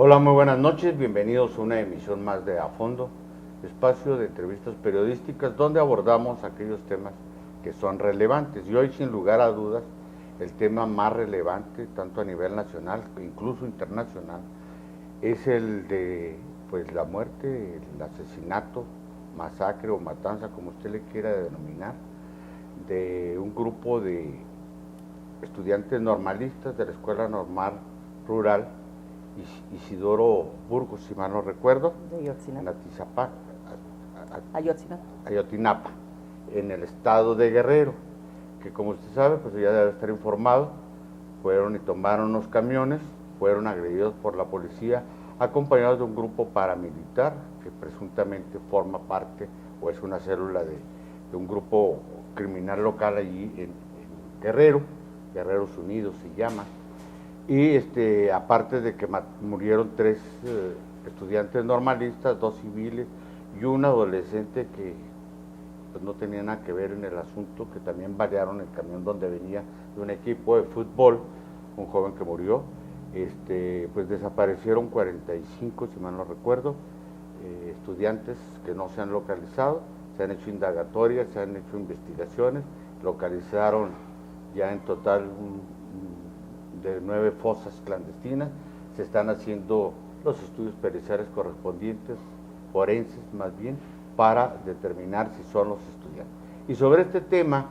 Hola, muy buenas noches, bienvenidos a una emisión más de A Fondo, espacio de entrevistas periodísticas donde abordamos aquellos temas que son relevantes. Y hoy, sin lugar a dudas, el tema más relevante, tanto a nivel nacional e incluso internacional, es el de la muerte, el asesinato, masacre o matanza, como usted le quiera denominar, de un grupo de estudiantes normalistas de la Escuela Normal Rural Isidoro Burgos, si mal no recuerdo, en Ayotzinapa, en el estado de Guerrero, que como usted sabe, pues ya debe estar informado, fueron y tomaron unos camiones, fueron agredidos por la policía, acompañados de un grupo paramilitar que presuntamente forma parte o es una célula de un grupo criminal local allí en Guerrero, Guerreros Unidos se llama. Y aparte de que murieron 3 estudiantes normalistas, 2 civiles y un adolescente que pues, no tenía nada que ver en el asunto, que también balearon el camión donde venía de un equipo de fútbol, un joven que murió. Pues desaparecieron 45, si mal no recuerdo, estudiantes que no se han localizado, se han hecho indagatorias, se han hecho investigaciones, localizaron ya en total de 9 fosas clandestinas, se están haciendo los estudios periciales correspondientes, forenses más bien, para determinar si son los estudiantes. Y sobre este tema,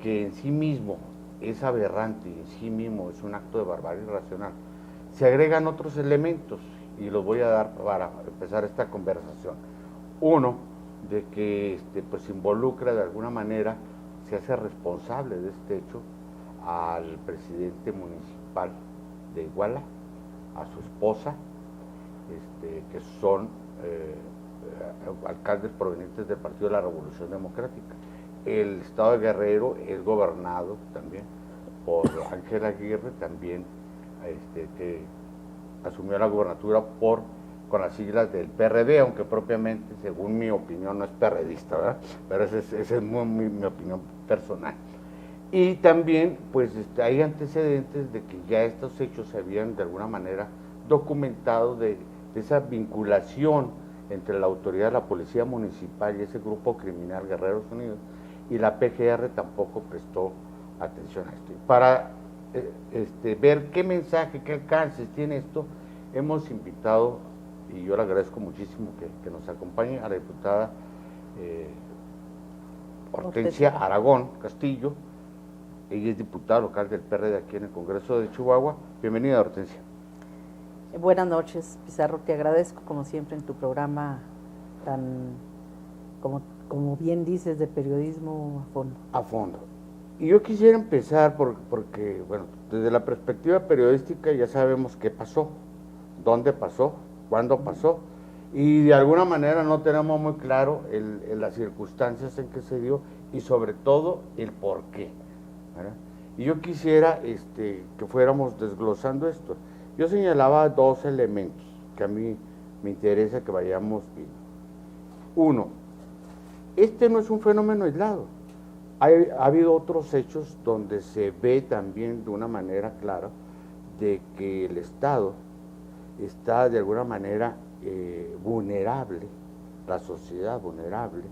que en sí mismo es aberrante y en sí mismo es un acto de barbarie irracional, se agregan otros elementos y los voy a dar para empezar esta conversación. Uno, de que pues involucra de alguna manera, se hace responsable de este hecho al presidente municipal de Iguala, a su esposa, que son alcaldes provenientes del Partido de la Revolución Democrática. El estado de Guerrero es gobernado también por Ángel Aguirre, también que asumió la gobernatura con las siglas del PRD, aunque propiamente, según mi opinión, no es perredista, ¿verdad? Pero esa es mi opinión personal. Y también, pues, hay antecedentes de que ya estos hechos se habían de alguna manera documentado de esa vinculación entre la autoridad de la policía municipal y ese grupo criminal Guerreros Unidos, y la PGR tampoco prestó atención a esto. Y para ver qué mensaje, qué alcances tiene esto, hemos invitado, y yo le agradezco muchísimo que nos acompañe, a la diputada Hortensia Aragón Castillo. Ella es diputada local del PRD aquí en el Congreso de Chihuahua. Bienvenida, Hortensia. Buenas noches, Pizarro. Te agradezco, como siempre, en tu programa tan, como bien dices, de periodismo a fondo. A fondo. Y yo quisiera empezar porque, bueno, desde la perspectiva periodística ya sabemos qué pasó, dónde pasó, cuándo pasó, y de alguna manera no tenemos muy claro las circunstancias en que se dio y sobre todo el por qué. ¿Verdad? Y yo quisiera que fuéramos desglosando esto. Yo señalaba 2 elementos que a mí me interesa que vayamos viendo. Uno, no es un fenómeno aislado. Ha habido otros hechos donde se ve también de una manera clara de que el Estado está de alguna manera vulnerable, la sociedad vulnerable,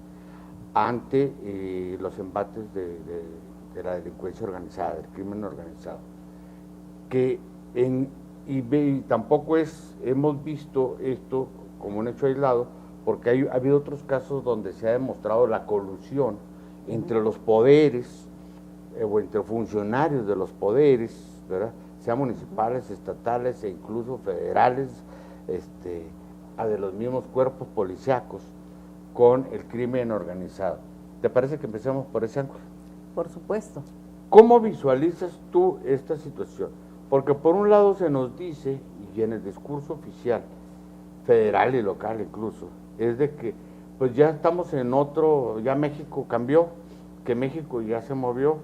ante los embates de la delincuencia organizada, del crimen organizado, y tampoco hemos visto esto como un hecho aislado, porque ha habido otros casos donde se ha demostrado la colusión entre los poderes o entre funcionarios de los poderes, ¿verdad? Sean municipales, estatales e incluso federales, a de los mismos cuerpos policíacos con el crimen organizado. ¿Te parece que empecemos por ese ángulo? Por supuesto. ¿Cómo visualizas tú esta situación? Porque por un lado se nos dice, y en el discurso oficial, federal y local incluso, es de que pues ya estamos en otro, ya México cambió, que México ya se movió,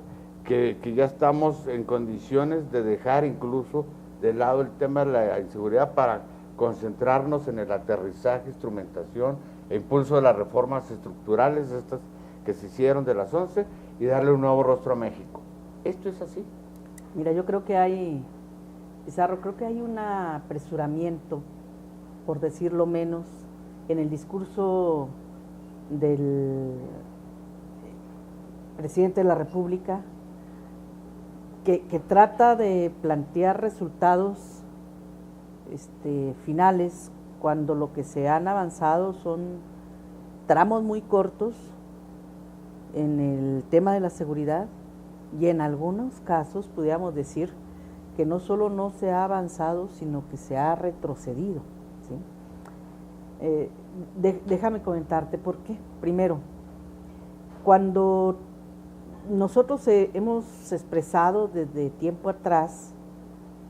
que ya estamos en condiciones de dejar incluso de lado el tema de la inseguridad para concentrarnos en el aterrizaje, instrumentación e impulso de las reformas estructurales, estas que se hicieron de las 11, y darle un nuevo rostro a México. ¿Esto es así? Mira, yo creo que hay Pizarro, creo que hay un apresuramiento, por decirlo menos, en el discurso del presidente de la República, que trata de plantear resultados finales, cuando lo que se han avanzado son tramos muy cortos en el tema de la seguridad, y en algunos casos pudiéramos decir que no solo no se ha avanzado, sino que se ha retrocedido, ¿sí? Déjame comentarte por qué. Primero, cuando nosotros hemos expresado desde tiempo atrás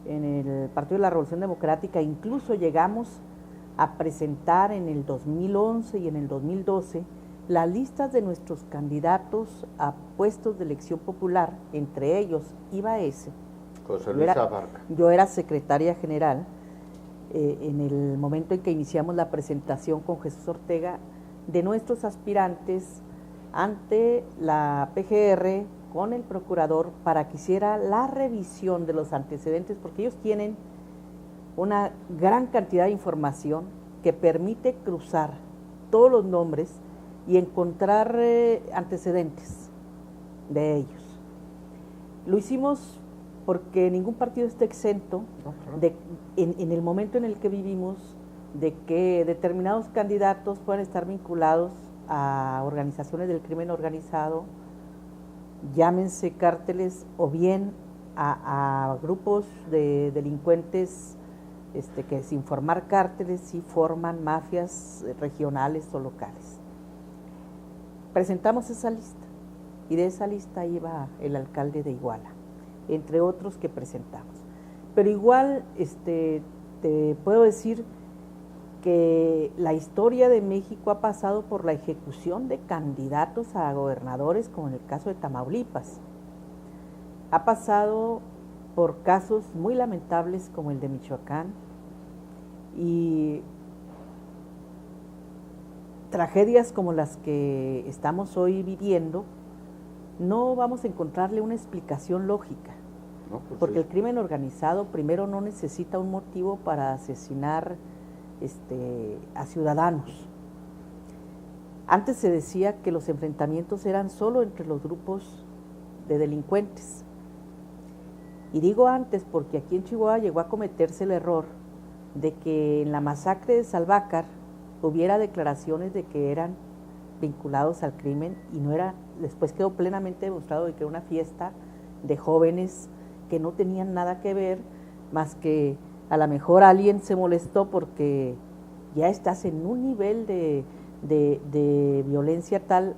en el Partido de la Revolución Democrática, incluso llegamos a presentar en el 2011 y en el 2012 las listas de nuestros candidatos a puestos de elección popular, entre ellos iba ese. José Luis Abarca. Yo era secretaria general en el momento en que iniciamos la presentación con Jesús Ortega de nuestros aspirantes ante la PGR con el procurador para que hiciera la revisión de los antecedentes, porque ellos tienen una gran cantidad de información que permite cruzar todos los nombres y encontrar antecedentes de ellos. Lo hicimos porque ningún partido está exento en el momento en el que vivimos de que determinados candidatos puedan estar vinculados a organizaciones del crimen organizado, llámense cárteles, o bien a grupos de delincuentes que sin formar cárteles sí forman mafias regionales o locales. Presentamos esa lista, y de esa lista iba el alcalde de Iguala, entre otros que presentamos. Pero igual te puedo decir que la historia de México ha pasado por la ejecución de candidatos a gobernadores, como en el caso de Tamaulipas. Ha pasado por casos muy lamentables como el de Michoacán, y tragedias como las que estamos hoy viviendo. No vamos a encontrarle una explicación lógica, no, pues porque el crimen organizado primero no necesita un motivo para asesinar a ciudadanos. Antes se decía que los enfrentamientos eran solo entre los grupos de delincuentes. Y digo antes porque aquí en Chihuahua llegó a cometerse el error de que en la masacre de Salvácar hubiera declaraciones de que eran vinculados al crimen, y no era. Después quedó plenamente demostrado de que era una fiesta de jóvenes que no tenían nada que ver, más que a lo mejor alguien se molestó porque ya estás en un nivel de violencia tal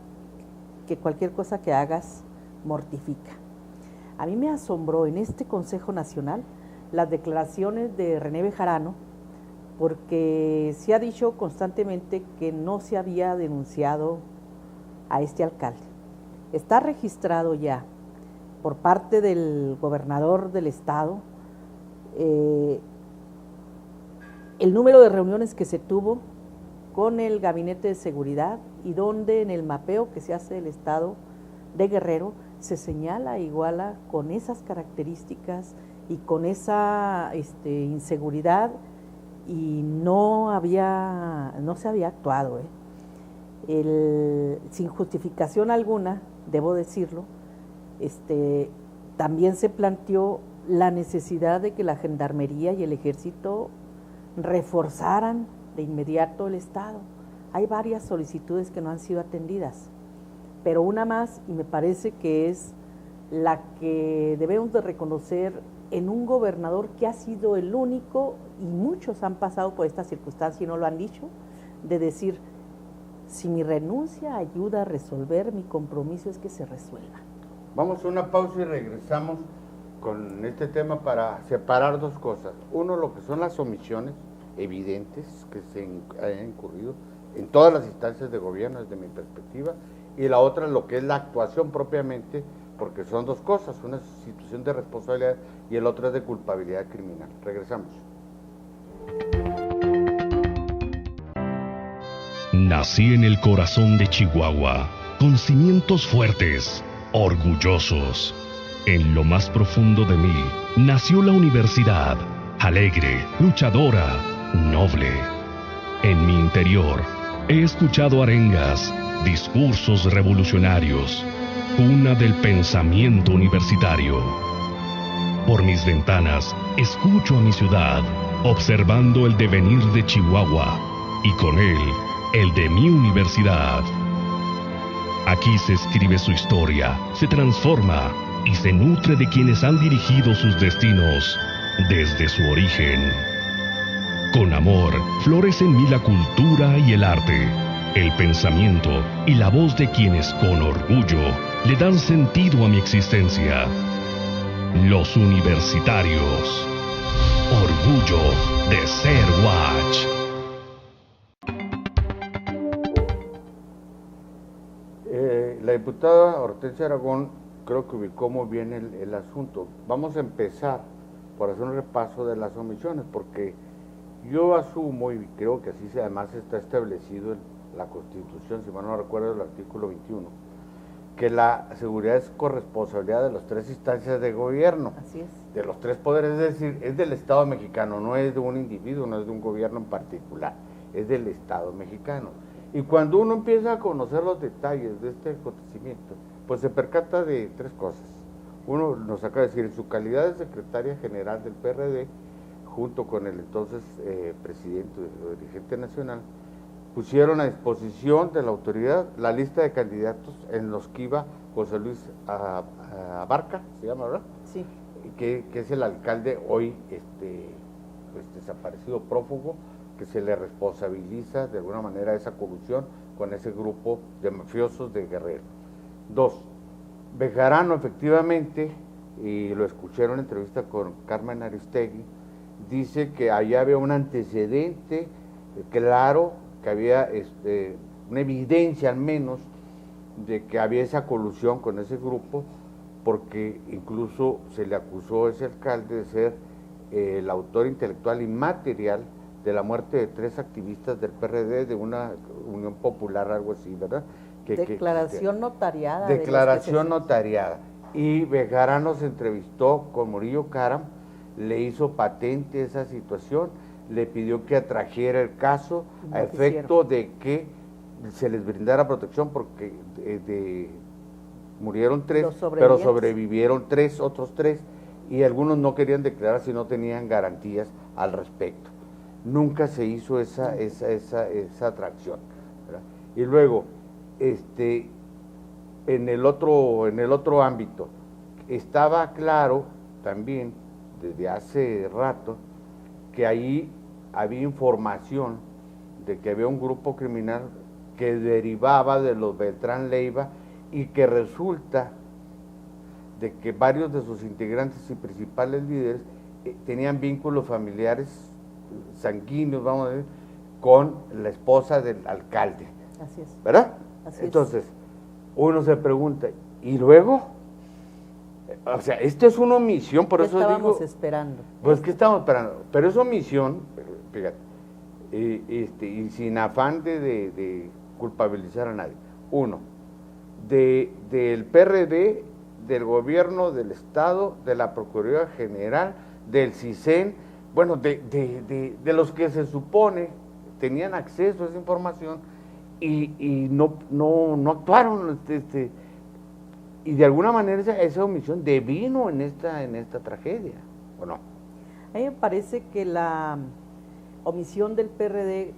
que cualquier cosa que hagas mortifica. A mí me asombró en este Consejo Nacional las declaraciones de René Bejarano, porque se ha dicho constantemente que no se había denunciado a este alcalde. Está registrado ya por parte del gobernador del estado el número de reuniones que se tuvo con el gabinete de seguridad, y donde en el mapeo que se hace del estado de Guerrero se señala a Iguala con esas características y con esa inseguridad, y no se había actuado, sin justificación alguna, debo decirlo. También se planteó la necesidad de que la Gendarmería y el Ejército reforzaran de inmediato el estado. Hay varias solicitudes que no han sido atendidas, pero una más, y me parece que es la que debemos de reconocer en un gobernador que ha sido el único, y muchos han pasado por esta circunstancia y no lo han dicho, de decir: si mi renuncia ayuda a resolver, mi compromiso es que se resuelva. Vamos a una pausa y regresamos con este tema para separar dos cosas. Uno, lo que son las omisiones evidentes que se han incurrido en todas las instancias de gobierno desde mi perspectiva, y la otra, lo que es la actuación propiamente, porque son dos cosas, una es situación de responsabilidad y el otro es de culpabilidad criminal. Regresamos. Nací en el corazón de Chihuahua, con cimientos fuertes, orgullosos. En lo más profundo de mí nació la universidad, alegre, luchadora, noble. En mi interior he escuchado arengas, discursos revolucionarios, cuna del pensamiento universitario. Por mis ventanas escucho a mi ciudad, observando el devenir de Chihuahua y con él el de mi universidad. Aquí se escribe su historia, se transforma y se nutre de quienes han dirigido sus destinos desde su origen. Con amor florece en mí la cultura y el arte, el pensamiento y la voz de quienes con orgullo le dan sentido a mi existencia. Los universitarios. Orgullo de ser Watch. La diputada Hortensia Aragón creo que ubicó muy bien el asunto. Vamos a empezar por hacer un repaso de las omisiones, porque yo asumo, y creo que así además está establecido en la Constitución, si mal no recuerdo el artículo 21, que la seguridad es corresponsabilidad de las tres instancias de gobierno. Así es. De los tres poderes, es decir, es del Estado mexicano, no es de un individuo, no es de un gobierno en particular, es del Estado mexicano. Y cuando uno empieza a conocer los detalles de este acontecimiento, pues se percata de tres cosas. Uno nos acaba de decir, en su calidad de secretaria general del PRD, junto con el entonces presidente o dirigente nacional, pusieron a disposición de la autoridad la lista de candidatos en los que iba José Luis Abarca, se llama, ¿verdad? Sí. Que es el alcalde hoy pues desaparecido, prófugo, que se le responsabiliza de alguna manera esa corrupción con ese grupo de mafiosos de Guerrero. 2. Bejarano, efectivamente, y lo escuché en una entrevista con Carmen Aristegui, dice que allá había un antecedente claro, que había una evidencia al menos de que había esa colusión con ese grupo, porque incluso se le acusó a ese alcalde de ser el autor intelectual y material de la muerte de 3 activistas del PRD, de una unión popular, algo así, ¿verdad? Declaración notariada. Declaración notariada. Y Bejarano se entrevistó con Murillo Karam, le hizo patente esa situación, le pidió que atrajera el caso a efecto de que se les brindara protección, porque murieron 3, pero sobrevivieron otros 3, y algunos no querían declarar si no tenían garantías al respecto. Nunca se hizo esa atracción, ¿verdad? Y luego, en el otro ámbito, estaba claro también desde hace rato que ahí había información de que había un grupo criminal que derivaba de los Beltrán Leiva y que resulta de que varios de sus integrantes y principales líderes tenían vínculos familiares sanguíneos, vamos a decir, con la esposa del alcalde. Así es. ¿Verdad? Así Entonces, uno se pregunta, ¿y luego? O sea, esto es una omisión, por eso digo... ¿Qué estábamos esperando? Pues, ¿qué estábamos esperando? Pero es omisión, fíjate, y sin afán de culpabilizar a nadie. Uno, del PRD, del gobierno del Estado, de la Procuraduría General, del CISEN, bueno, de los que se supone tenían acceso a esa información y no actuaron, y de alguna manera esa omisión devino en esta tragedia, ¿o no? A mí me parece que la omisión del PRD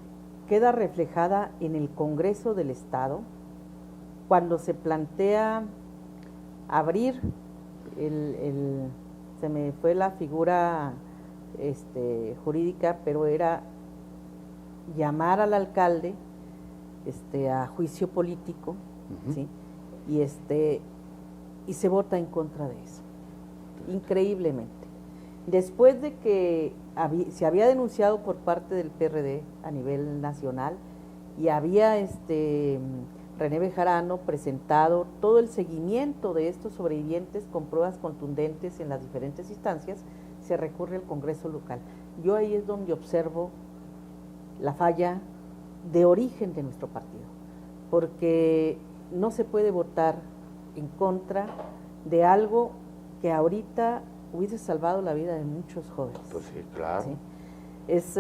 queda reflejada en el Congreso del Estado, cuando se plantea abrir se me fue la figura jurídica, pero era llamar al alcalde a juicio político, ¿sí? Y se vota en contra de eso, increíblemente. Después de que se había denunciado por parte del PRD a nivel nacional y había René Bejarano presentado todo el seguimiento de estos sobrevivientes con pruebas contundentes en las diferentes instancias, se recurre al Congreso local. Yo ahí es donde observo la falla de origen de nuestro partido, porque no se puede votar en contra de algo que ahorita hubiese salvado la vida de muchos jóvenes. Pues sí, claro. ¿Sí? Es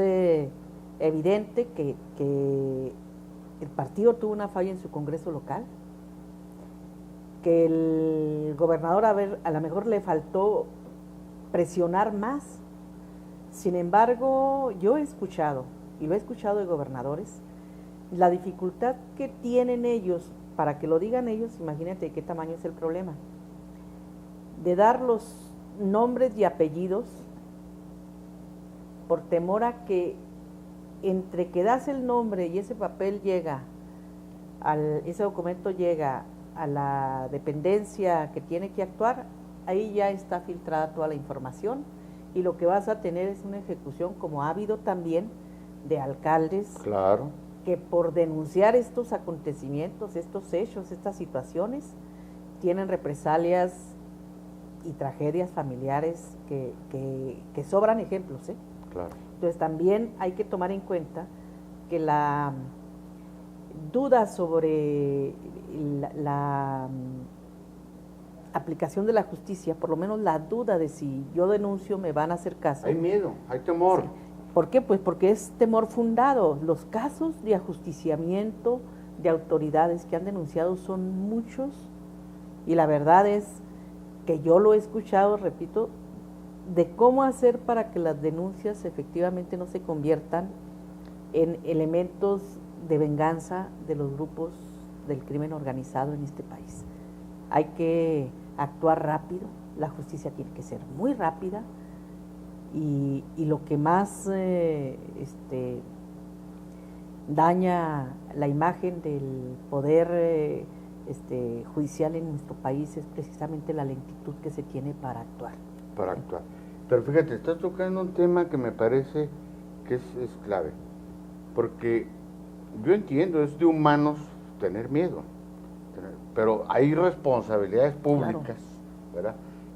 evidente que el partido tuvo una falla en su congreso local, que el gobernador a lo mejor le faltó presionar más. Sin embargo, yo he escuchado, y lo he escuchado de gobernadores, la dificultad que tienen ellos, para que lo digan ellos, imagínate qué tamaño es el problema, de dar los nombres y apellidos por temor a que entre que das el nombre y ese papel llega, ese documento llega a la dependencia que tiene que actuar, ahí ya está filtrada toda la información y lo que vas a tener es una ejecución, como ha habido también de alcaldes, claro, que por denunciar estos acontecimientos, estos hechos, estas situaciones, tienen represalias y tragedias familiares que sobran ejemplos, ¿eh? Claro. Entonces también hay que tomar en cuenta que la duda sobre la aplicación de la justicia, por lo menos la duda de si yo denuncio me van a hacer caso. Hay miedo, hay temor. Sí. ¿Por qué? Pues porque es temor fundado. Los casos de ajusticiamiento de autoridades que han denunciado son muchos y la verdad es que yo lo he escuchado, repito, de cómo hacer para que las denuncias efectivamente no se conviertan en elementos de venganza de los grupos del crimen organizado en este país. Hay que actuar rápido, la justicia tiene que ser muy rápida y lo que más daña la imagen del poder judicial en nuestro país es precisamente la lentitud que se tiene para actuar. Para actuar. Pero fíjate, estás tocando un tema que me parece que es clave, porque yo entiendo, es de humanos tener miedo, pero hay responsabilidades públicas, claro, ¿verdad?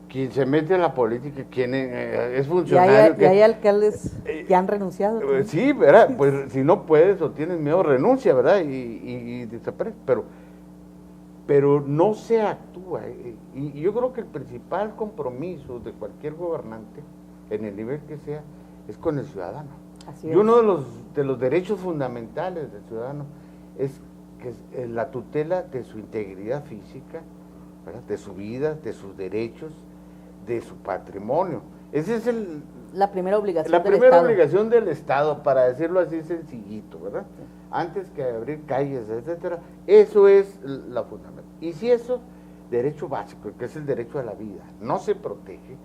Quien se mete a la política, quien es funcionario... Y hay alcaldes que han renunciado. Sí, ¿verdad? Pues si no puedes o tienes miedo, renuncia, ¿verdad? Y desaparece, pero no se actúa. Y yo creo que el principal compromiso de cualquier gobernante, en el nivel que sea, es con el ciudadano. Así y uno de los derechos fundamentales del ciudadano es que la tutela de su integridad física, ¿verdad? De su vida, de sus derechos, de su patrimonio. Esa es la primera obligación del Estado. La primera obligación del Estado, para decirlo así sencillito, ¿verdad? Sí. Antes que abrir calles, etcétera, eso es la fundamental. Y si eso, derecho básico, que es el derecho a la vida, no se protege,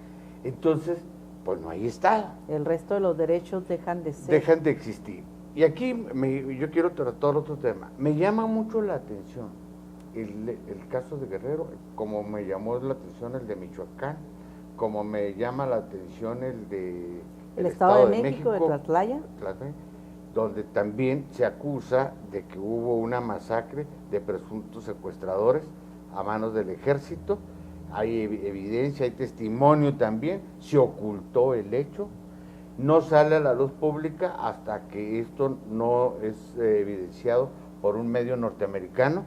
entonces, pues no hay Estado. El resto de los derechos dejan de ser. Dejan de existir. Y aquí yo quiero tratar otro tema. Me llama mucho la atención el caso de Guerrero, como me llamó la atención el de Michoacán, como me llama la atención el de el Estado de México, de Tlatlaya, donde también se acusa de que hubo una masacre de presuntos secuestradores a manos del ejército. Hay evidencia, hay testimonio también, se ocultó el hecho, no sale a la luz pública hasta que esto no es evidenciado por un medio norteamericano,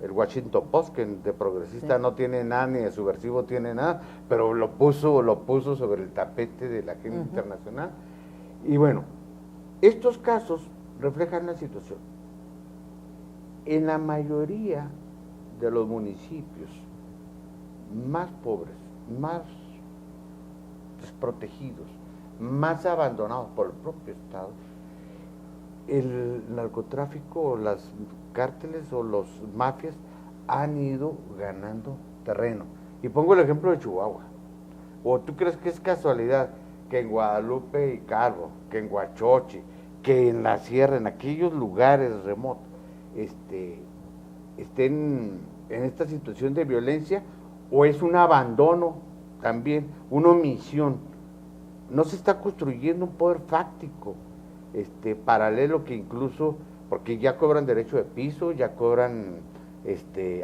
el Washington Post, que de progresista sí, no tiene nada, ni de subversivo tiene nada, pero lo puso sobre el tapete de la agenda internacional. Y bueno, estos casos reflejan la situación. En la mayoría de los municipios más pobres, más desprotegidos, más abandonados por el propio Estado, el narcotráfico, las cárteles o los mafias han ido ganando terreno. Y pongo el ejemplo de Chihuahua. ¿O tú crees que es casualidad que en Guadalupe y Calvo, que en Huachochi, que en la sierra, en aquellos lugares remotos, estén en esta situación de violencia? ¿O es un abandono también, una omisión? No se está construyendo un poder fáctico paralelo que incluso, porque ya cobran derecho de piso, ya cobran,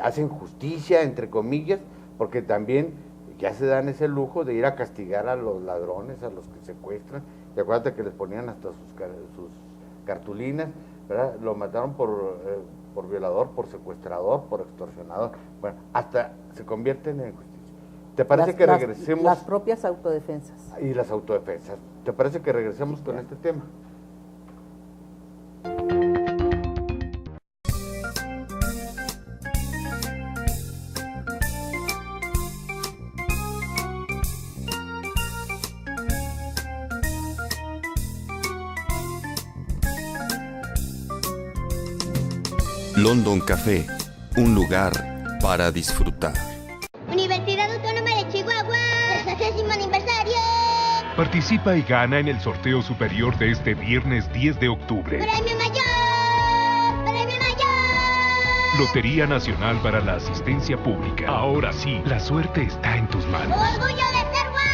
hacen justicia, entre comillas, porque también ya se dan ese lujo de ir a castigar a los ladrones, a los que secuestran. Y acuérdate que les ponían hasta sus cartulinas, ¿verdad? Lo mataron por violador, por secuestrador, por extorsionador. Bueno, hasta se convierten en justicia. ¿Te parece que regresemos? Las propias autodefensas. Y las autodefensas. ¿Te parece que regresemos con este tema? London Café, un lugar para disfrutar. Universidad Autónoma de Chihuahua, 60º aniversario. Participa y gana en el sorteo superior de este viernes 10 de octubre. ¡Premio mayor! ¡Premio mayor! Lotería Nacional para la Asistencia Pública. Ahora sí, la suerte está en tus manos. ¡Orgullo de ser guay!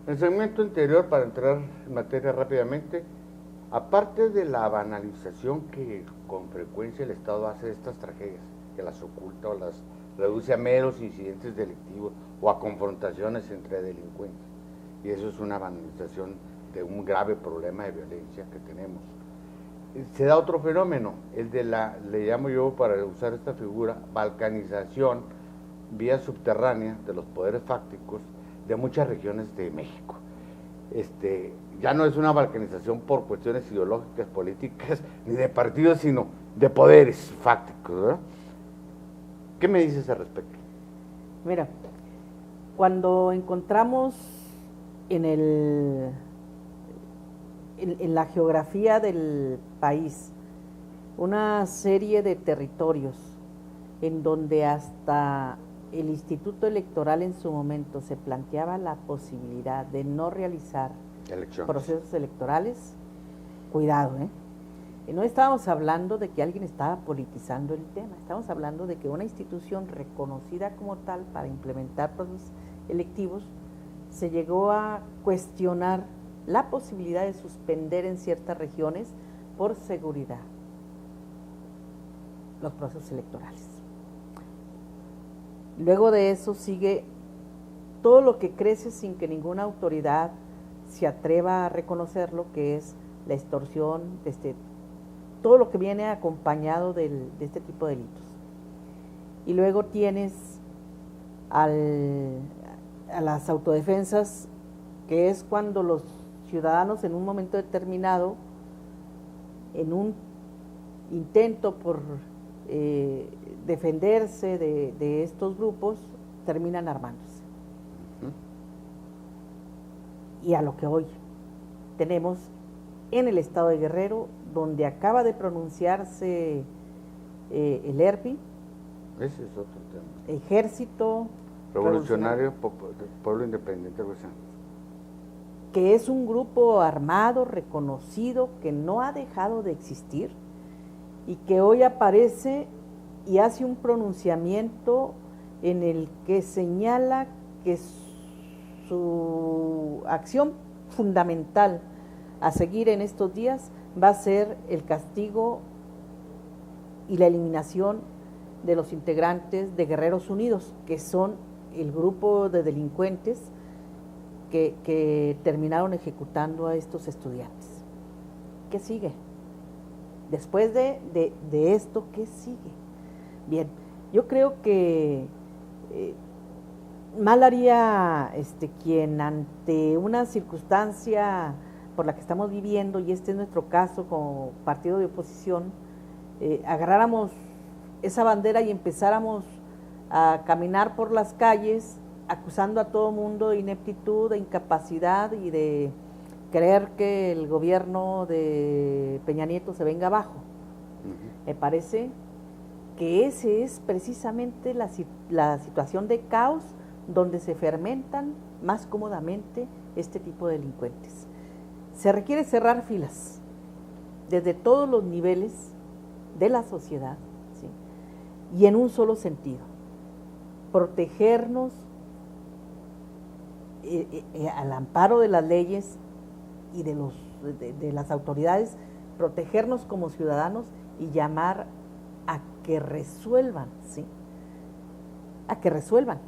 En el segmento anterior, para entrar en materia rápidamente, aparte de la banalización que con frecuencia el Estado hace de estas tragedias, que las oculta o las reduce a meros incidentes delictivos o a confrontaciones entre delincuentes, y eso es una banalización de un grave problema de violencia que tenemos. Se da otro fenómeno, el de le llamo yo, para usar esta figura, balcanización vía subterránea de los poderes fácticos de muchas regiones de México. Ya no es una balcanización por cuestiones ideológicas, políticas, ni de partidos, sino de poderes fácticos, ¿verdad? ¿Qué me dices al respecto? Mira, cuando encontramos en la geografía del país una serie de territorios en donde hasta el Instituto Electoral en su momento se planteaba la posibilidad de no realizar procesos electorales, cuidado, no estábamos hablando de que alguien estaba politizando el tema, estamos hablando de que una institución reconocida como tal para implementar procesos electivos se llegó a cuestionar la posibilidad de suspender en ciertas regiones por seguridad los procesos electorales. Luego de eso sigue todo lo que crece sin que ninguna autoridad se atreva a reconocerlo, que es la extorsión, todo lo que viene acompañado de este tipo de delitos. Y luego tienes a las autodefensas, que es cuando los ciudadanos en un momento determinado, en un intento por defenderse de estos grupos, terminan armándose. Y a lo que hoy tenemos en el estado de Guerrero, donde acaba de pronunciarse el ERPI, ese es otro tema. Ejército Revolucionario Pueblo Independiente, que es un grupo armado reconocido que no ha dejado de existir y que hoy aparece y hace un pronunciamiento en el que señala que su acción fundamental a seguir en estos días va a ser el castigo y la eliminación de los integrantes de Guerreros Unidos, que son el grupo de delincuentes que terminaron ejecutando a estos estudiantes. ¿Qué sigue? Después de esto, ¿qué sigue? Bien, yo creo que mal haría quien ante una circunstancia por la que estamos viviendo, y este es nuestro caso como partido de oposición, agarráramos esa bandera y empezáramos a caminar por las calles acusando a todo mundo de ineptitud, de incapacidad y de creer que el gobierno de Peña Nieto se venga abajo. Me parece que ese es precisamente la situación de caos donde se fermentan más cómodamente este tipo de delincuentes. Se requiere cerrar filas desde todos los niveles de la sociedad, ¿sí? Y en un solo sentido, protegernos al amparo de las leyes y de las autoridades, protegernos como ciudadanos y llamar a que resuelvan, ¿sí? A que resuelvan.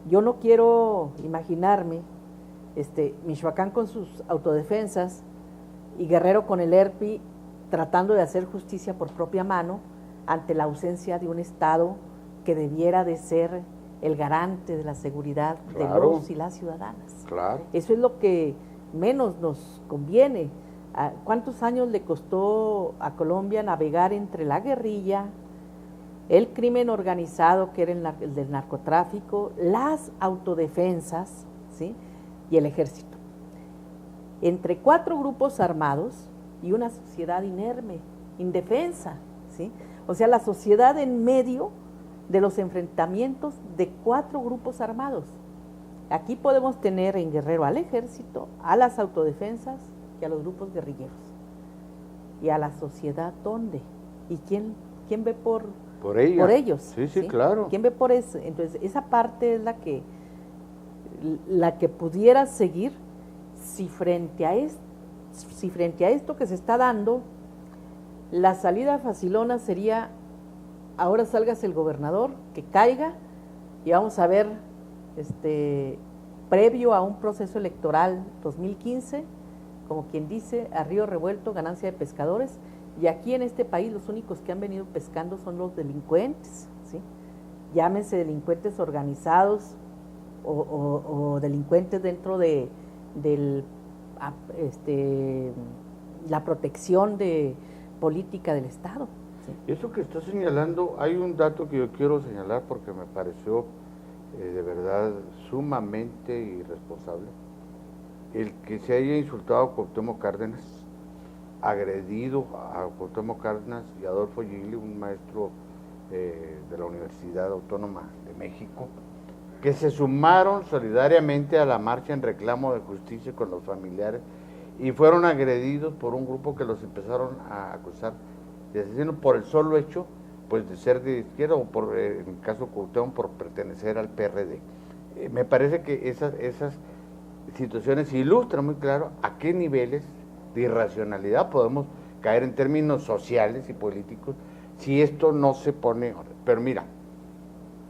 Yo no quiero imaginarme Michoacán con sus autodefensas y Guerrero con el ERPI tratando de hacer justicia por propia mano ante la ausencia de un Estado que debiera de ser el garante de la seguridad de los y las ciudadanas. Claro. Eso es lo que menos nos conviene. ¿Cuántos años le costó a Colombia navegar entre la guerrilla, el crimen organizado, que era el del narcotráfico, las autodefensas, ¿sí? Y el ejército? Entre 4 grupos armados y una sociedad inerme, indefensa, ¿sí? O sea, la sociedad en medio de los enfrentamientos de 4 grupos armados. Aquí podemos tener en Guerrero al ejército, a las autodefensas y a los grupos guerrilleros. ¿Y a la sociedad dónde? ¿Y quién ve por ellos? Sí, sí, claro. ¿Quién ve por eso? Entonces, esa parte es la que pudiera seguir si frente a esto que se está dando, la salida facilona sería: ahora sálgase el gobernador, que caiga, y vamos a ver, previo a un proceso electoral 2015, como quien dice, a río revuelto, ganancia de pescadores, y aquí en este país los únicos que han venido pescando son los delincuentes, ¿sí? Llámense delincuentes organizados o delincuentes dentro de la protección de política del Estado. ¿Sí? Eso que está señalando, hay un dato que yo quiero señalar porque me pareció de verdad sumamente irresponsable. El que se haya insultado a Cuauhtémoc Cárdenas, agredido a Cuauhtémoc Cárdenas y a Adolfo Gigli, un maestro de la Universidad Autónoma de México, que se sumaron solidariamente a la marcha en reclamo de justicia con los familiares y fueron agredidos por un grupo que los empezaron a acusar de asesino por el solo hecho, pues, de ser de izquierda, o por, en el caso de Cuauhtémoc, por pertenecer al PRD. Me parece que esas situaciones ilustran muy claro a qué niveles de irracionalidad podemos caer en términos sociales y políticos si esto no se pone. Pero mira,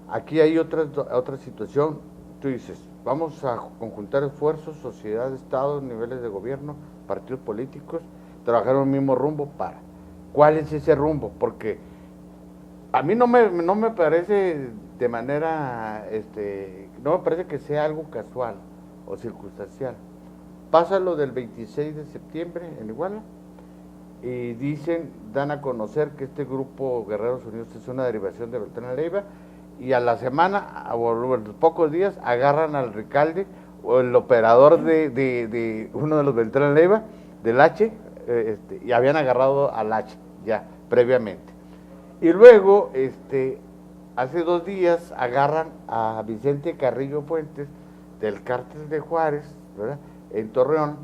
aquí hay otra situación. Tú dices, vamos a conjuntar esfuerzos, sociedad, Estado, niveles de gobierno, partidos políticos, trabajar en un mismo rumbo para. ¿Cuál es ese rumbo? Porque a mí no me parece de manera, no me parece que sea algo casual o circunstancial. Pasa lo del 26 de septiembre en Iguala y dan a conocer que este grupo Guerreros Unidos es una derivación de Beltrán Leiva, y a la semana, o a los pocos días, agarran al alcalde o el operador de uno de los Beltrán Leiva, del H, y habían agarrado al H ya previamente. Y luego, hace 2 días, agarran a Vicente Carrillo Fuentes, del Cártel de Juárez, ¿verdad?, en Torreón.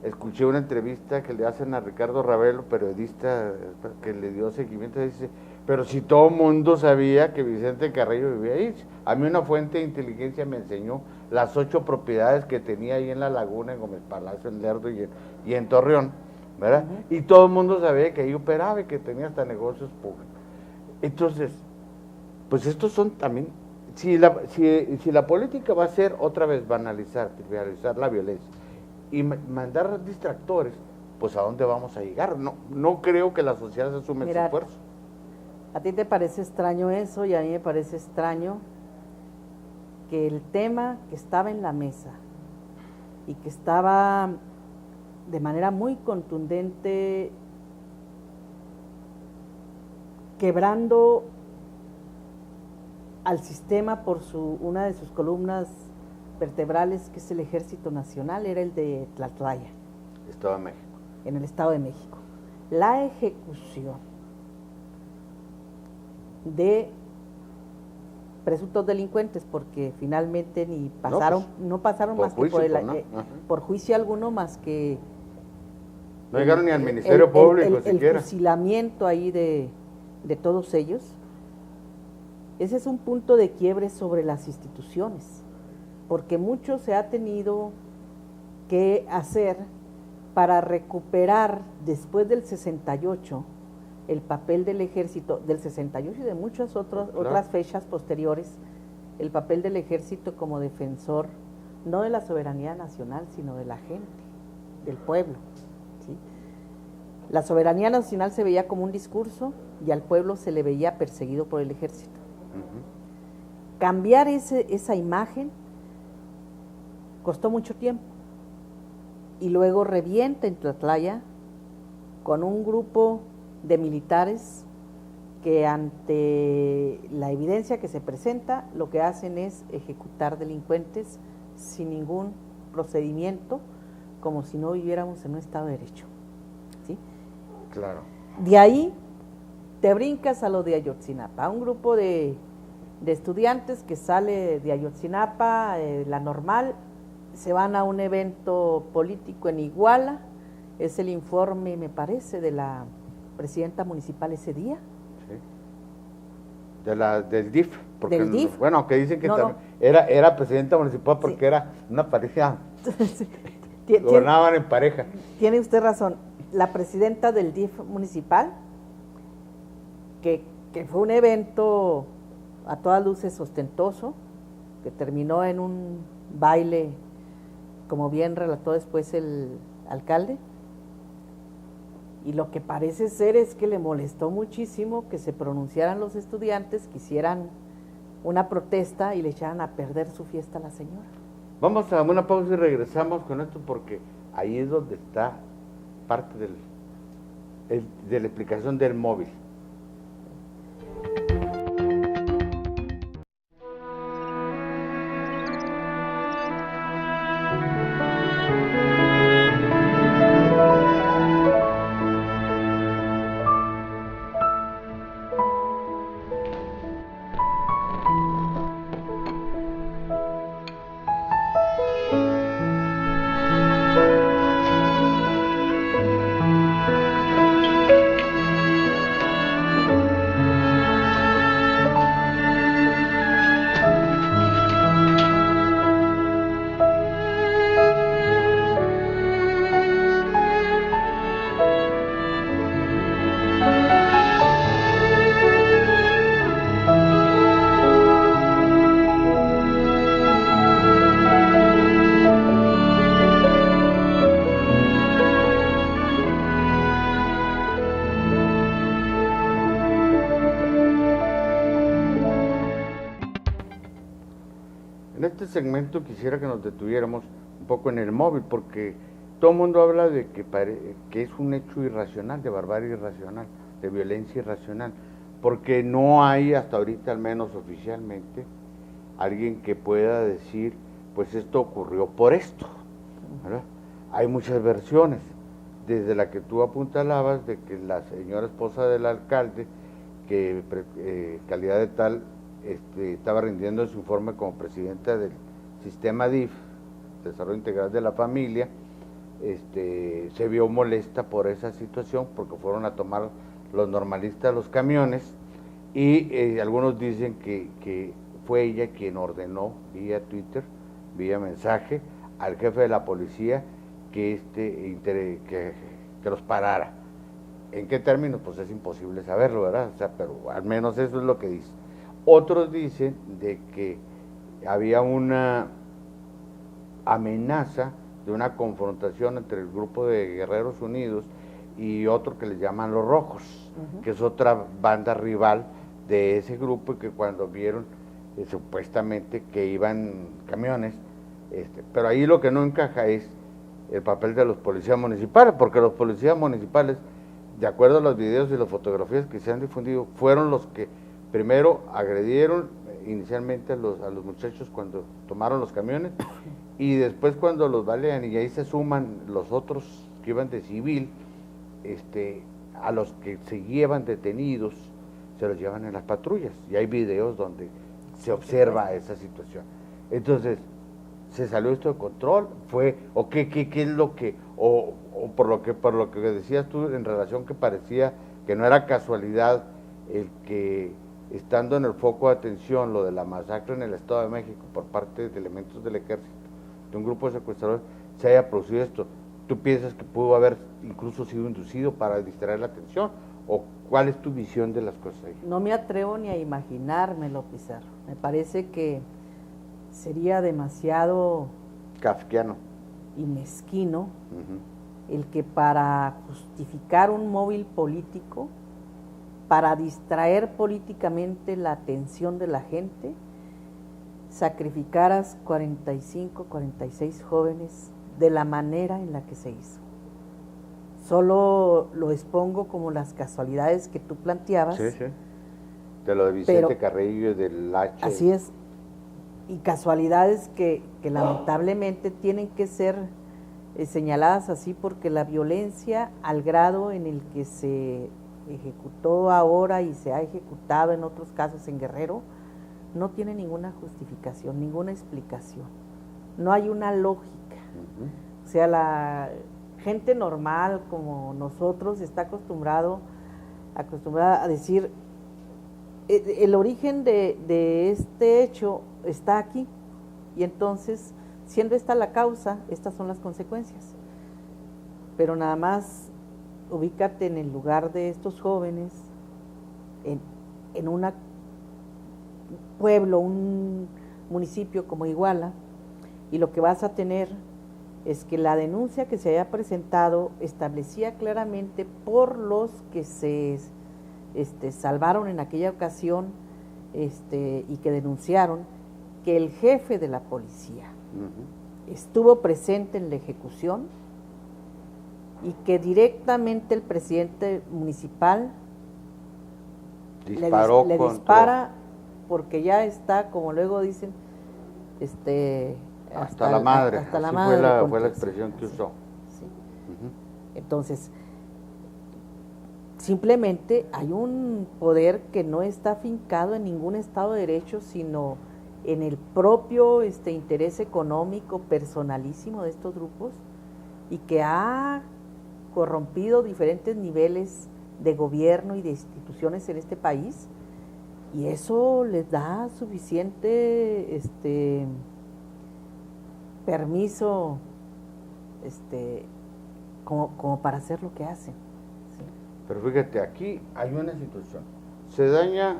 Escuché una entrevista que le hacen a Ricardo Ravelo, periodista que le dio seguimiento, y dice, pero si todo el mundo sabía que Vicente Carrillo vivía ahí. A mí una fuente de inteligencia me enseñó las 8 propiedades que tenía ahí en La Laguna, en Gómez Palacio, en Lerdo y en Torreón, ¿verdad? Y todo el mundo sabía que ahí operaba y que tenía hasta negocios públicos. Entonces, pues estos son también, si la política va a ser otra vez banalizar, trivializar la violencia y mandar distractores, pues ¿a dónde vamos a llegar? No creo que la sociedad se sume ese esfuerzo. ¿A ti te parece extraño eso? Y a mí me parece extraño que el tema que estaba en la mesa y que estaba de manera muy contundente quebrando al sistema por una de sus columnas vertebrales, que es el Ejército Nacional, era el de Tlatlaya. Estado de México. En el Estado de México. La ejecución de presuntos delincuentes, porque finalmente no pasaron por más juicio, que por juicio alguno, más que no llegaron ni al Ministerio Público siquiera. El fusilamiento ahí de todos ellos. Ese es un punto de quiebre sobre las instituciones, porque mucho se ha tenido que hacer para recuperar después del 68 el papel del ejército, del 68 y de muchas otras fechas posteriores, el papel del ejército como defensor, no de la soberanía nacional, sino de la gente, del pueblo. ¿Sí? La soberanía nacional se veía como un discurso y al pueblo se le veía perseguido por el ejército. Cambiar esa imagen costó mucho tiempo, y luego revienta en Tlatlaya con un grupo de militares que, ante la evidencia que se presenta, lo que hacen es ejecutar delincuentes sin ningún procedimiento, como si no viviéramos en un Estado de Derecho. ¿Sí? Claro. De ahí te brincas a lo de Ayotzinapa, un grupo de estudiantes que sale de Ayotzinapa, la Normal, se van a un evento político en Iguala, es el informe, me parece, de la presidenta municipal ese día. Sí. Del DIF. Porque del DIF. Bueno, aunque dicen que era presidenta municipal porque era una pareja, gobernaban en pareja. Tiene usted razón, la presidenta del DIF municipal, que fue un evento a todas luces ostentoso, que terminó en un baile, como bien relató después el alcalde, y lo que parece ser es que le molestó muchísimo que se pronunciaran los estudiantes, que hicieran una protesta y le echaran a perder su fiesta a la señora. Vamos a una pausa y regresamos con esto, porque ahí es donde está parte de la explicación del móvil. En este segmento quisiera que nos detuviéramos un poco en el móvil, porque todo el mundo habla de que es un hecho irracional, de barbarie irracional, de violencia irracional, porque no hay hasta ahorita, al menos oficialmente, alguien que pueda decir, pues esto ocurrió por esto, ¿verdad? Hay muchas versiones, desde la que tú apuntalabas de que la señora esposa del alcalde, que calidad de tal, estaba rindiendo su informe como presidenta del sistema DIF, Desarrollo Integral de la Familia, se vio molesta por esa situación porque fueron a tomar los normalistas los camiones, y algunos dicen que fue ella quien ordenó vía Twitter, vía mensaje, al jefe de la policía que los parara. ¿En qué términos? Pues es imposible saberlo, ¿verdad? O sea, pero al menos eso es lo que dice. Otros dicen de que había una amenaza de una confrontación entre el grupo de Guerreros Unidos y otro que les llaman Los Rojos, que es otra banda rival de ese grupo, y que cuando vieron supuestamente que iban camiones, pero ahí lo que no encaja es el papel de los policías municipales, porque los policías municipales de acuerdo a los videos y las fotografías que se han difundido, fueron los que primero agredieron inicialmente a los muchachos cuando tomaron los camiones, y después cuando los balean, y ahí se suman los otros que iban de civil, a los que se llevan detenidos, se los llevan en las patrullas, y hay videos donde se observa esa situación. Entonces, ¿se salió esto de control? ¿Fue, o qué es lo que, o por lo que decías tú en relación que parecía que no era casualidad el que, estando en el foco de atención lo de la masacre en el Estado de México por parte de elementos del ejército, de un grupo de secuestradores, se haya producido esto? ¿Tú piensas que pudo haber incluso sido inducido para distraer la atención? ¿O cuál es tu visión de las cosas ahí? No me atrevo ni a imaginármelo, Pizarro. Me parece que sería demasiado Kafkiano y mezquino el que para justificar un móvil político, para distraer políticamente la atención de la gente, sacrificaras 45, 46 jóvenes de la manera en la que se hizo. Solo lo expongo como las casualidades que tú planteabas. Sí, sí. De lo de Vicente Carrillo y del H. Así es. Y casualidades que lamentablemente tienen que ser señaladas así, porque la violencia al grado en el que se ejecutó ahora y se ha ejecutado en otros casos en Guerrero, no tiene ninguna justificación, ninguna explicación. No hay una lógica. O sea, la gente normal como nosotros está acostumbrada a decir, el origen de este hecho está aquí, y entonces, siendo esta la causa, estas son las consecuencias. Pero nada más ubícate en el lugar de estos jóvenes, en un pueblo, un municipio como Iguala, y lo que vas a tener es que la denuncia que se haya presentado establecía claramente por los que se salvaron en aquella ocasión y que denunciaron que el jefe de la policía estuvo presente en la ejecución y que directamente el presidente municipal le dispara porque ya está, como luego dicen, hasta la madre. Hasta la Así madre fue la expresión que usó. Sí. Entonces, simplemente hay un poder que no está afincado en ningún Estado de Derecho, sino en el propio interés económico personalísimo de estos grupos, y que ha corrompido diferentes niveles de gobierno y de instituciones en este país, y eso les da suficiente permiso como para hacer lo que hacen. ¿Sí? Pero fíjate, aquí hay una situación, se daña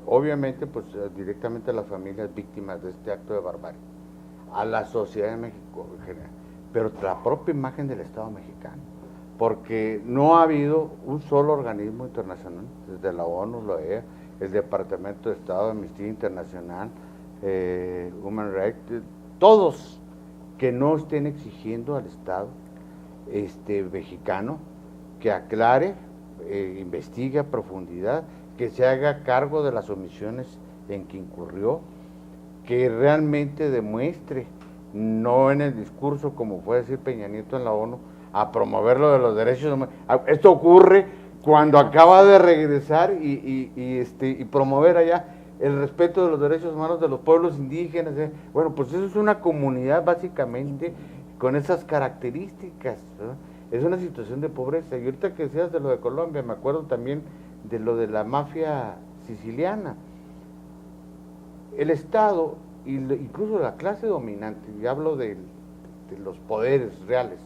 obviamente pues directamente a las familias víctimas de este acto de barbarie, a la sociedad de México en general, pero la propia imagen del Estado mexicano, porque no ha habido un solo organismo internacional, desde la ONU, la OEA, el Departamento de Estado, Amnistía Internacional, Human Rights, todos que no estén exigiendo al Estado mexicano que aclare, investigue a profundidad, que se haga cargo de las omisiones en que incurrió, que realmente demuestre, no en el discurso como fue decir Peña Nieto en la ONU, a promover lo de los derechos humanos. Esto ocurre cuando acaba de regresar y promover allá el respeto de los derechos humanos de los pueblos indígenas. Bueno, pues eso es una comunidad básicamente con esas características, ¿verdad? Es una situación de pobreza. Y ahorita que decías de lo de Colombia, me acuerdo también de lo de la mafia siciliana. El Estado, incluso la clase dominante, y hablo de los poderes reales,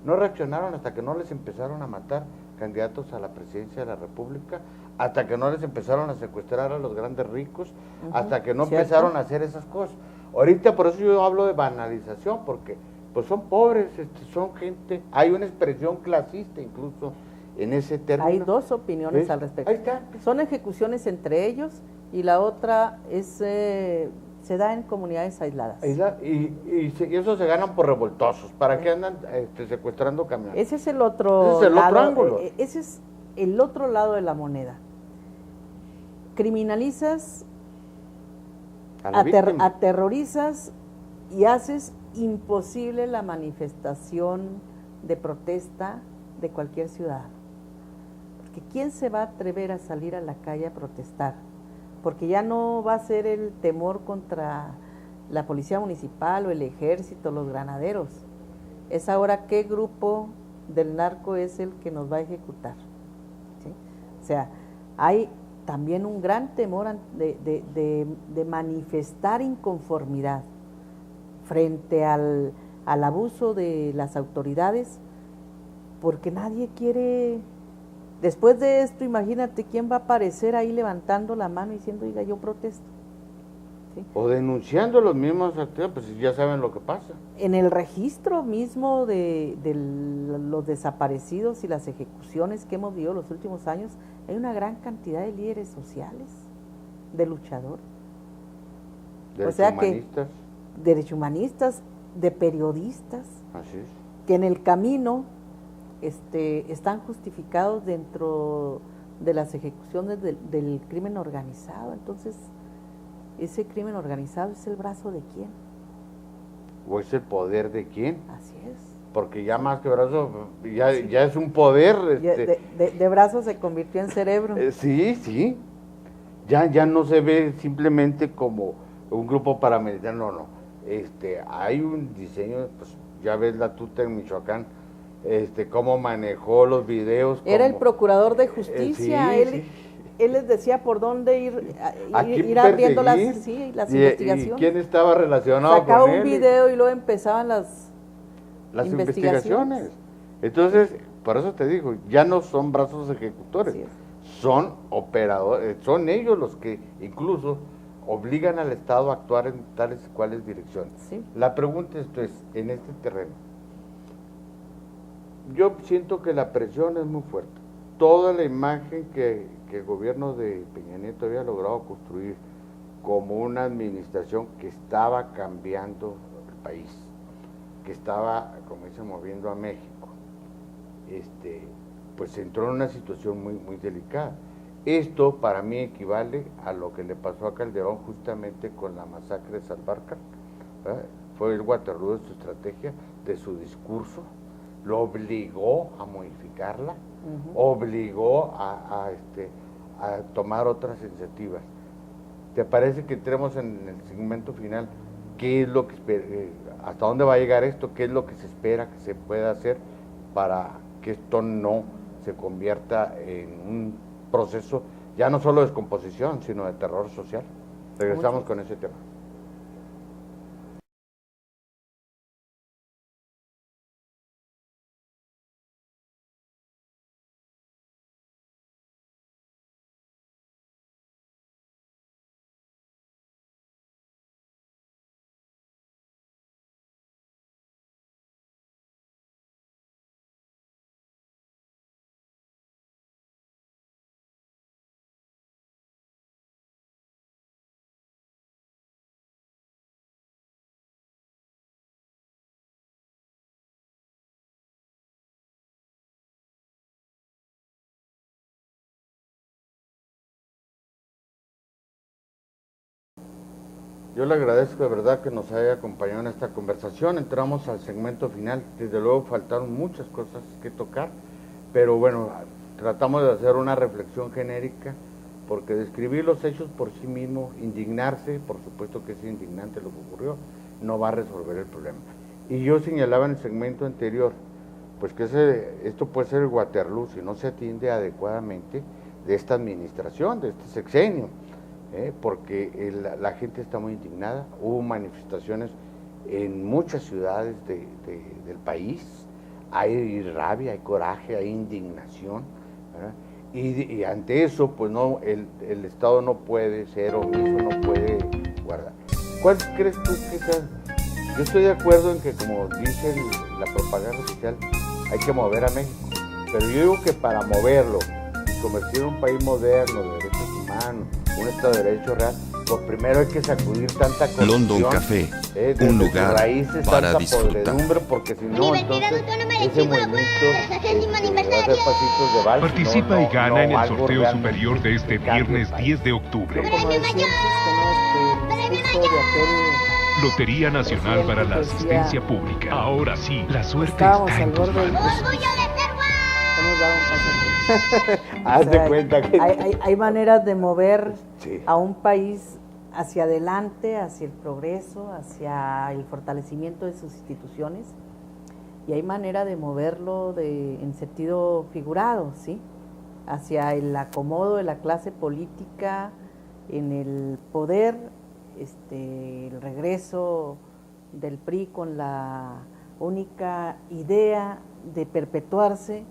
no reaccionaron hasta que no les empezaron a matar candidatos a la presidencia de la República, hasta que no les empezaron a secuestrar a los grandes ricos, hasta que no empezaron a hacer esas cosas. Ahorita por eso yo hablo de banalización, porque pues son pobres, son gente, hay una expresión clasista incluso en ese término. Hay dos opiniones, ¿ves?, al respecto. Ahí está. Son ejecuciones entre ellos, y la otra es Se da en comunidades aisladas. Y eso se ganan por revoltosos. ¿Para qué andan secuestrando camiones? Ese es el otro lado, ángulo. Ese es el otro lado de la moneda. Criminalizas, aterrorizas y haces imposible la manifestación de protesta de cualquier ciudadano. Porque ¿quién se va a atrever a salir a la calle a protestar? Porque ya no va a ser el temor contra la policía municipal o el ejército, los granaderos. Es ahora qué grupo del narco es el que nos va a ejecutar. ¿Sí? O sea, hay también un gran temor de manifestar inconformidad frente al abuso de las autoridades, porque nadie quiere. Después de esto, imagínate quién va a aparecer ahí levantando la mano y diciendo, oiga, yo protesto. ¿Sí? O denunciando los mismos actores, pues ya saben lo que pasa. En el registro mismo de los desaparecidos y las ejecuciones que hemos vivido los últimos años, hay una gran cantidad de líderes sociales, de luchadores. Derechos humanistas, de periodistas. Así es. Que en el camino están justificados dentro de las ejecuciones del crimen organizado. Entonces, ese crimen organizado es el brazo de quién. ¿O es el poder de quién? Así es. Porque ya más que brazo, ya es un poder. De brazo se convirtió en cerebro. Sí. Ya no se ve simplemente como un grupo paramilitar, no. Hay un diseño, pues ya ves la tuta en Michoacán, cómo manejó los videos. Era el procurador de justicia, él les decía por dónde ir abriendo las investigaciones. ¿Y quién estaba relacionado con él? Sacaba un video y luego empezaban las investigaciones. Entonces, por eso te digo, ya no son brazos ejecutores, son operadores, son ellos los que incluso obligan al Estado a actuar en tales y cuales direcciones. Sí. La pregunta es, en este terreno, yo siento que la presión es muy fuerte. Toda la imagen que el gobierno de Peña Nieto había logrado construir como una administración que estaba cambiando el país, que estaba, como dicen, moviendo a México, pues entró en una situación muy, muy delicada. Esto para mí equivale a lo que le pasó a Calderón justamente con la masacre de Salvarcar, ¿verdad? Fue el Waterloo de su estrategia, de su discurso, lo obligó a modificarla, obligó a tomar otras iniciativas. ¿Te parece que entremos en el segmento final? ¿Qué es lo que hasta dónde va a llegar esto? ¿Qué es lo que se espera que se pueda hacer para que esto no se convierta en un proceso ya no solo de descomposición, sino de terror social? Regresamos con ese tema. Yo le agradezco de verdad que nos haya acompañado en esta conversación. Entramos al segmento final. Desde luego faltaron muchas cosas que tocar, pero bueno, tratamos de hacer una reflexión genérica, porque describir los hechos por sí mismo, indignarse, por supuesto que es indignante lo que ocurrió, no va a resolver el problema. Y yo señalaba en el segmento anterior, pues que esto puede ser el Waterloo si no se atiende adecuadamente de esta administración, de este sexenio. Porque la gente está muy indignada. Hubo manifestaciones en muchas ciudades del país, hay rabia, hay coraje, hay indignación, y ante eso pues no, el Estado no puede ser omiso, no puede guardar. ¿Cuál crees tú que sea? Yo estoy de acuerdo en que, como dice la propaganda oficial, hay que mover a México, pero yo digo que para moverlo y convertir en un país moderno de derechos humanos, un Estado de Derecho real, pues primero hay que sacudir tanta corrupción. London Café, un lugar para disfrutar. Porque si no, Universidad entonces, Autónoma de ese Chihuahua, movimiento ¡60º va a aniversario! hacer pasitos de vals. Participa y gana en el algo sorteo realmente superior de este que cambie el viernes país. 10 de octubre. Como decía el chiste, ¿no? El discurso de aquel Lotería Nacional para la Presidente Asistencia decía, Pública. Ahora sí, la suerte estábamos está en al tus borde del manos. ¡Orgullo de ser guau! hemos dado un paso. Haz de cuenta que... Hay maneras de mover Sí. a un país hacia adelante, hacia el progreso, hacia el fortalecimiento de sus instituciones, y hay manera de moverlo en sentido figurado, ¿sí? Hacia el acomodo de la clase política en el poder, el regreso del PRI con la única idea de perpetuarse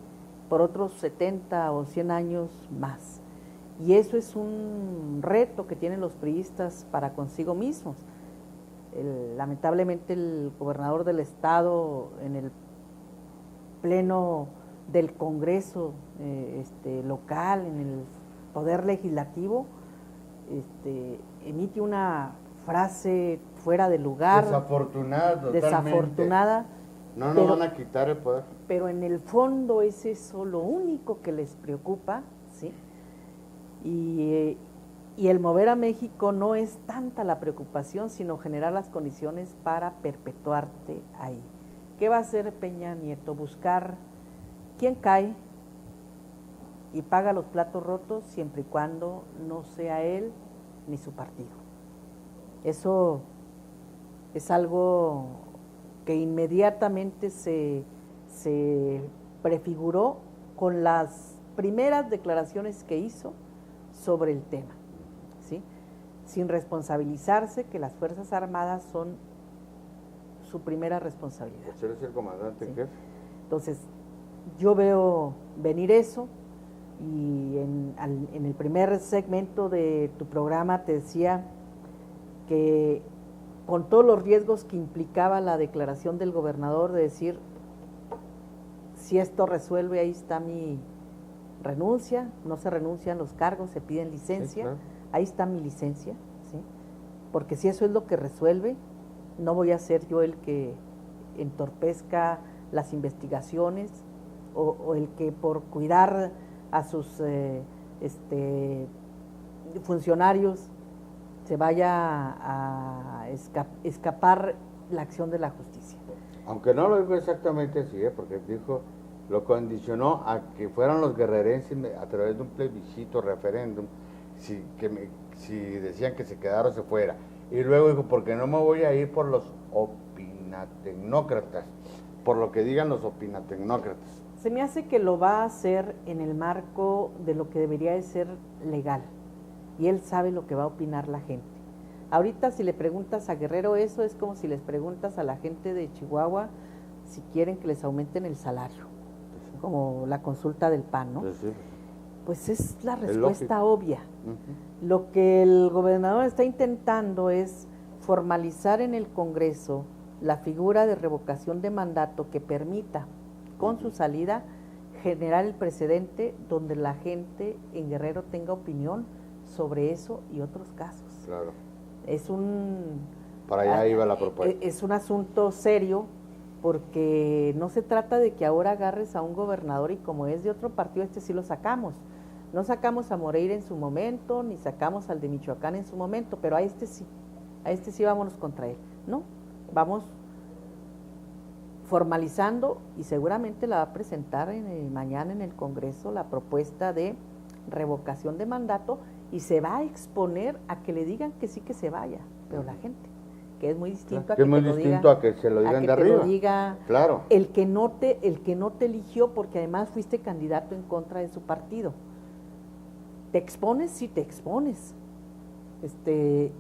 por otros 70 o 100 años más. Y eso es un reto que tienen los priistas para consigo mismos. Lamentablemente el gobernador del estado en el pleno del Congreso local, en el poder legislativo, emite una frase fuera de lugar, desafortunada, No nos pero van a quitar el poder. pero en el fondo es eso lo único que les preocupa, ¿sí? Y el mover a México no es tanta la preocupación, sino generar las condiciones para perpetuarte ahí. ¿Qué va a hacer Peña Nieto? Buscar quién cae y paga los platos rotos siempre y cuando no sea él ni su partido. Eso es algo que inmediatamente se prefiguró con las primeras declaraciones que hizo sobre el tema, ¿sí? Sin responsabilizarse que las Fuerzas Armadas son su primera responsabilidad. Pues eres el comandante Sí. jefe. Entonces, yo veo venir eso, y en el primer segmento de tu programa te decía que con todos los riesgos que implicaba la declaración del gobernador de decir, si esto resuelve, ahí está mi renuncia, no se renuncian los cargos, se piden licencia, Sí, claro. ahí está mi licencia, ¿sí? Porque si eso es lo que resuelve, no voy a ser yo el que entorpezca las investigaciones o el que por cuidar a sus funcionarios se vaya a escapar la acción de la justicia. Aunque no lo dijo exactamente así, porque dijo, lo condicionó a que fueran los guerrerenses a través de un plebiscito, referéndum, si decían que se quedara o se fuera. Y luego dijo, porque no me voy a ir por los opinatecnócratas, por lo que digan los opinatecnócratas. Se me hace que lo va a hacer en el marco de lo que debería de ser legal, y él sabe lo que va a opinar la gente. Ahorita si le preguntas a Guerrero eso, es como si les preguntas a la gente de Chihuahua si quieren que les aumenten el salario, como la consulta del PAN, ¿no? Sí. Pues es la Es respuesta lógico. obvia. Lo que el gobernador está intentando es formalizar en el Congreso la figura de revocación de mandato que permita, con su salida, generar el precedente donde la gente en Guerrero tenga opinión sobre eso y otros casos. Claro. Es Para allá iba la propuesta. Es un asunto serio, porque no se trata de que ahora agarres a un gobernador y como es de otro partido, sí lo sacamos. No sacamos a Moreira en su momento, ni sacamos al de Michoacán en su momento, pero a este sí vámonos contra él. No, vamos formalizando, y seguramente la va a presentar mañana en el Congreso la propuesta de revocación de mandato, y se va a exponer a que le digan que sí, que se vaya, pero la gente, que es muy distinto a que, a que se lo digan de arriba. Te lo diga claro. el que no te eligió, porque además fuiste candidato en contra de su partido. ¿Te expones? Sí, te expones.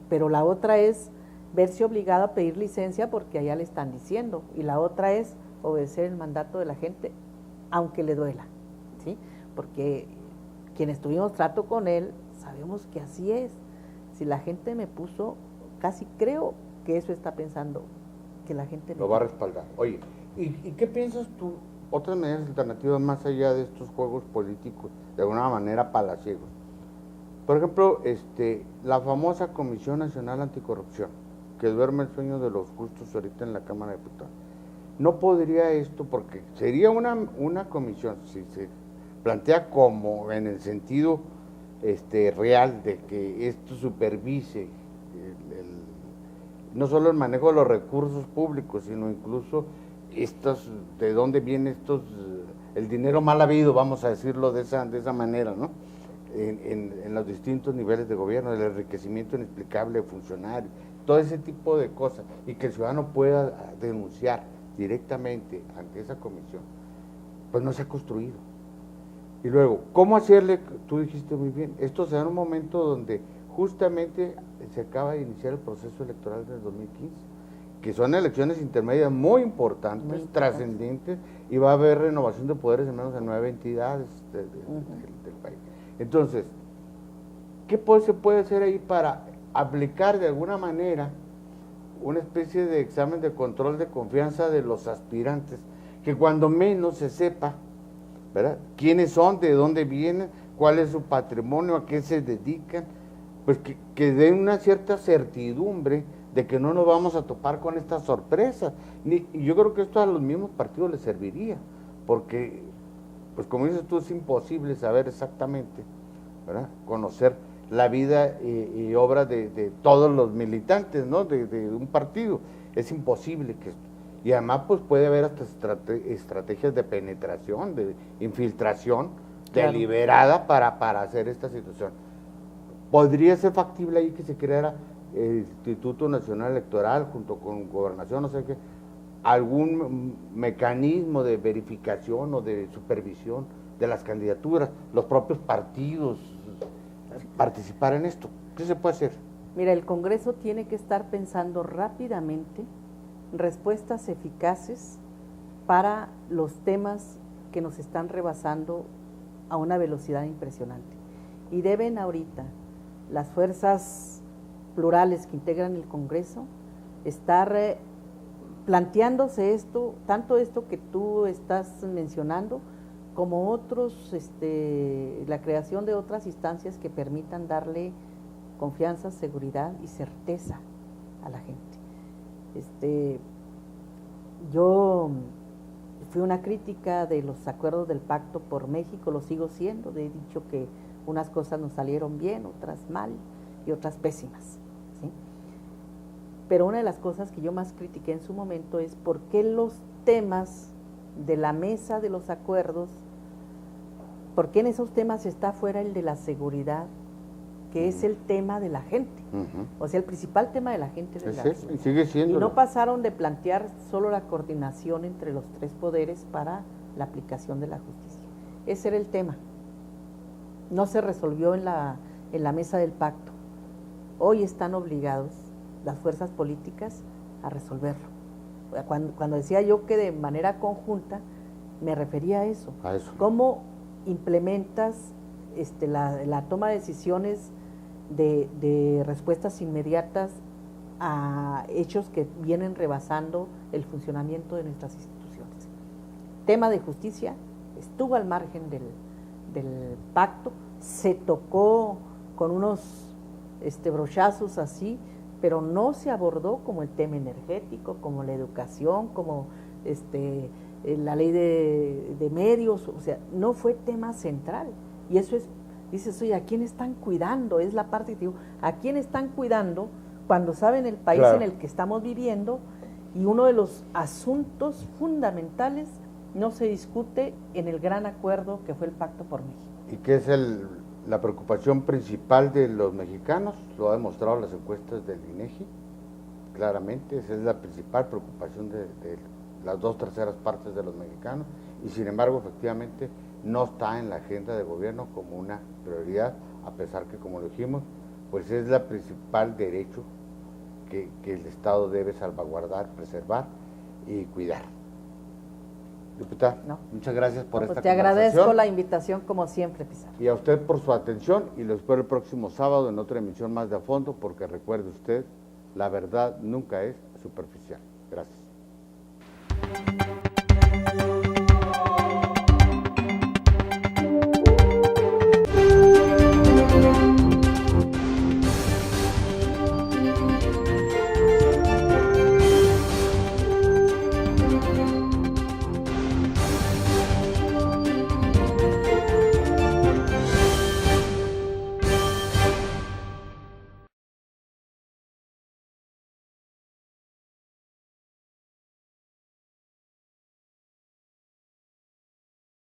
Pero la otra es verse obligado a pedir licencia porque allá le están diciendo, y la otra es obedecer el mandato de la gente, aunque le duela, ¿sí? Porque quienes tuvimos trato con él sabemos que así es. Si la gente me puso, casi creo que eso está pensando, que la gente lo va a respaldar. Oye, ¿y qué piensas tú? Otras medidas alternativas más allá de estos juegos políticos, de alguna manera palaciegos. Por ejemplo, la famosa Comisión Nacional Anticorrupción, que duerme el sueño de los justos ahorita en la Cámara de Diputados. No podría esto, porque sería una comisión, si se plantea como en el sentido real de que esto supervise no solo el manejo de los recursos públicos, sino incluso de dónde viene el dinero mal habido, vamos a decirlo de esa manera, ¿no? En los distintos niveles de gobierno, el enriquecimiento inexplicable de funcionarios, todo ese tipo de cosas, y que el ciudadano pueda denunciar directamente ante esa comisión, pues no se ha construido. Y luego, ¿cómo hacerle? Tú dijiste muy bien, esto se da en un momento donde justamente se acaba de iniciar el proceso electoral del 2015, que son elecciones intermedias muy importantes, trascendentes, y va a haber renovación de poderes en menos de 9 entidades del país. Entonces, ¿qué se puede hacer ahí para aplicar de alguna manera una especie de examen de control de confianza de los aspirantes, que cuando menos se sepa, ¿verdad?, quiénes son, de dónde vienen, cuál es su patrimonio, a qué se dedican, pues que den una cierta certidumbre de que no nos vamos a topar con estas sorpresas? Y yo creo que esto a los mismos partidos les serviría, porque, pues como dices tú, es imposible saber exactamente, ¿verdad?, conocer la vida y obra de todos los militantes, ¿no?, de un partido. Es imposible que esto. Y además, pues puede haber hasta estrategias de penetración, de infiltración, claro, deliberada para hacer esta situación. ¿Podría ser factible ahí que se creara el Instituto Nacional Electoral junto con Gobernación, no sé qué, algún mecanismo de verificación o de supervisión de las candidaturas, los propios partidos participar en esto? ¿Qué se puede hacer? Mira, el Congreso tiene que estar pensando rápidamente respuestas eficaces para los temas que nos están rebasando a una velocidad impresionante. Y deben ahorita las fuerzas plurales que integran el Congreso estar planteándose esto, tanto esto que tú estás mencionando, como otros, la creación de otras instancias que permitan darle confianza, seguridad y certeza a la gente. Yo fui una crítica de los acuerdos del Pacto por México, lo sigo siendo, he dicho que unas cosas nos salieron bien, otras mal y otras pésimas, ¿sí? Pero una de las cosas que yo más critiqué en su momento es por qué los temas de la mesa de los acuerdos, por qué en esos temas está fuera el de la seguridad, que es el tema de la gente. O sea, el principal tema de la gente es la seguridad. Y sigue siendo. Y no pasaron de plantear solo la coordinación entre los tres poderes para la aplicación de la justicia. Ese era el tema. No se resolvió en la mesa del pacto. Hoy están obligados las fuerzas políticas a resolverlo. Cuando decía yo que de manera conjunta, me refería a eso. ¿Cómo implementas la toma de decisiones de respuestas inmediatas a hechos que vienen rebasando el funcionamiento de nuestras instituciones? Tema de justicia estuvo al margen del pacto, se tocó con unos brochazos así, pero no se abordó como el tema energético, como la educación, como la ley de medios, o sea, no fue tema central. Y eso es, dices, oye, ¿a quién están cuidando? Es la parte que digo, ¿a quién están cuidando cuando saben el país en el que estamos viviendo? Y uno de los asuntos fundamentales no se discute en el gran acuerdo que fue el Pacto por México. ¿Y qué es la preocupación principal de los mexicanos? Lo ha demostrado las encuestas del INEGI, claramente, esa es la principal preocupación de las 2/3 partes de los mexicanos, y sin embargo, efectivamente, no está en la agenda de gobierno como una prioridad, a pesar que, como lo dijimos, pues es el principal derecho que el Estado debe salvaguardar, preservar y cuidar. Diputada, muchas gracias por esta conversación. Te agradezco la invitación como siempre, Pizarro. Y a usted por su atención, y lo espero el próximo sábado en otra emisión más de A Fondo, porque recuerde usted, la verdad nunca es superficial. Gracias.